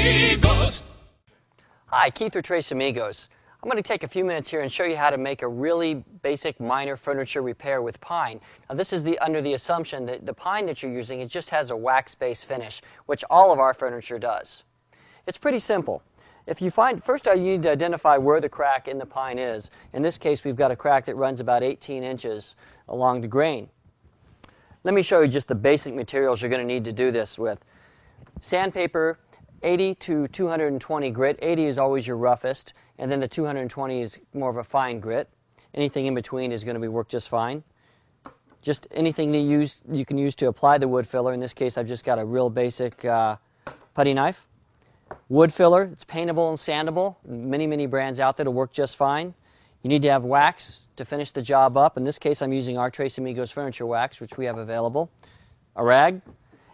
amigos. Hi, Keith or Tres Amigos. I'm going to take a few minutes here and show you how to make a really basic minor furniture repair with pine. Now this is under the assumption that the pine that you're using, it just has a wax-based finish, which all of our furniture does. It's pretty simple. If you find, first you need to identify where the crack in the pine is. In this case, we've got a crack that runs about 18 inches along the grain. Let me show you just the basic materials you're going to need to do this with. Sandpaper, 80 to 220 grit. 80 is always your roughest, and then the 220 is more of a fine grit. Anything in between is going to work just fine. Just anything you can use to apply the wood filler. In this case, I've just got a real basic putty knife. Wood filler, it's paintable and sandable. Many brands out there to work just fine. You need to have wax to finish the job up. In this case, I'm using our Tres Amigos furniture wax, which we have available. A rag.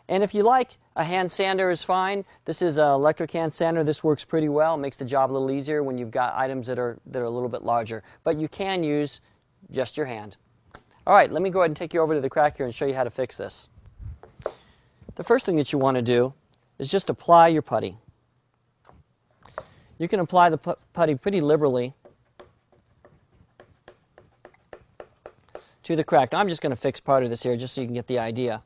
And if you like, a hand sander is fine. This is an electric hand sander. This works pretty well. It makes the job a little easier when you've got items that are a little bit larger. But you can use just your hand. All right, let me go ahead and take you over to the crack here and show you how to fix this. The first thing that you want to do is just apply your putty. You can apply the putty pretty liberally to the crack. Now I'm just going to fix part of this here just so you can get the idea.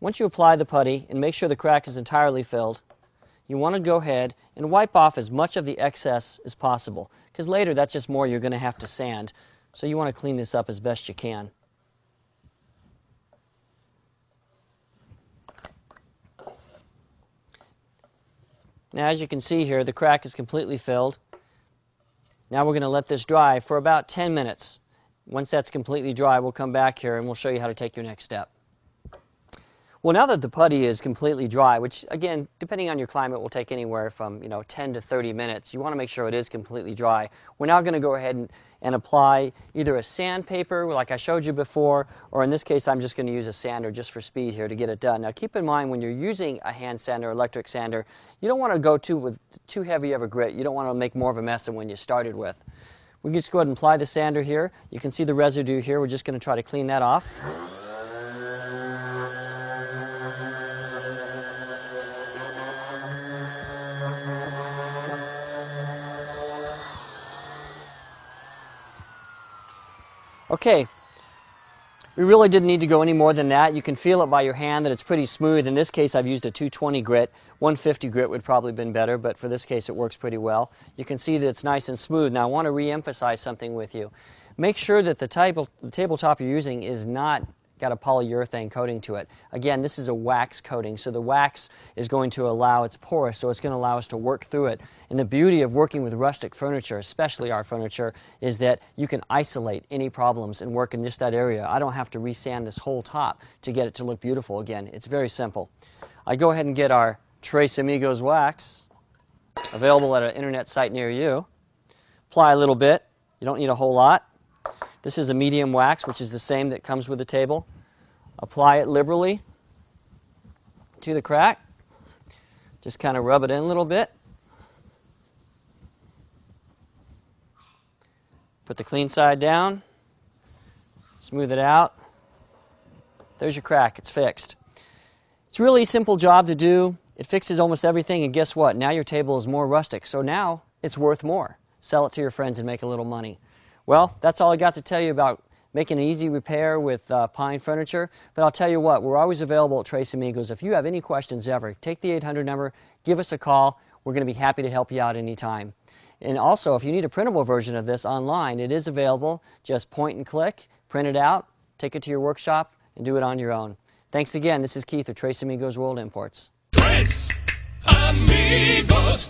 Once you apply the putty and make sure the crack is entirely filled, you want to go ahead and wipe off as much of the excess as possible, because later that's just more you're going to have to sand. So you want to clean this up as best you can. Now as you can see here, the crack is completely filled. Now we're going to let this dry for about 10 minutes. Once that's completely dry, we'll come back here and we'll show you how to take your next step. Well, now that the putty is completely dry, which again, depending on your climate, will take anywhere from 10 to 30 minutes, you want to make sure it is completely dry. We're now going to go ahead and apply either a sandpaper, like I showed you before, or in this case, I'm just going to use a sander just for speed here to get it done. Now, keep in mind when you're using a hand sander, electric sander, you don't want to go with too heavy of a grit. You don't want to make more of a mess than when you started with. We can just go ahead and apply the sander here. You can see the residue here. We're just going to try to clean that off. Okay, we really didn't need to go any more than that. You can feel it by your hand that it's pretty smooth. In this case, I've used a 220 grit. 150 grit would probably have been better, but for this case, it works pretty well. You can see that it's nice and smooth. Now, I want to re-emphasize something with you. Make sure that the tabletop you're using is not got a polyurethane coating to it. Again, this is a wax coating, so the wax is going to allow, it's porous, so it's going to allow us to work through it. And the beauty of working with rustic furniture, especially our furniture, is that you can isolate any problems and work in just that area. I don't have to resand this whole top to get it to look beautiful again. It's very simple. I go ahead and get our Tres Amigos wax, available at an internet site near you. Apply a little bit. You don't need a whole lot. This is a medium wax, which is the same that comes with the table. Apply it liberally to the crack. Just kind of rub it in a little bit. Put the clean side down. Smooth it out. There's your crack. It's fixed. It's a really simple job to do. It fixes almost everything, and guess what? Now your table is more rustic, so now it's worth more. Sell it to your friends and make a little money. Well, that's all I got to tell you about making an easy repair with pine furniture. But I'll tell you what, we're always available at Tres Amigos. If you have any questions ever, take the 800 number, give us a call. We're going to be happy to help you out anytime. And also, if you need a printable version of this online, it is available. Just point and click, print it out, take it to your workshop, and do it on your own. Thanks again. This is Keith of Tres Amigos World Imports. Tres Amigos.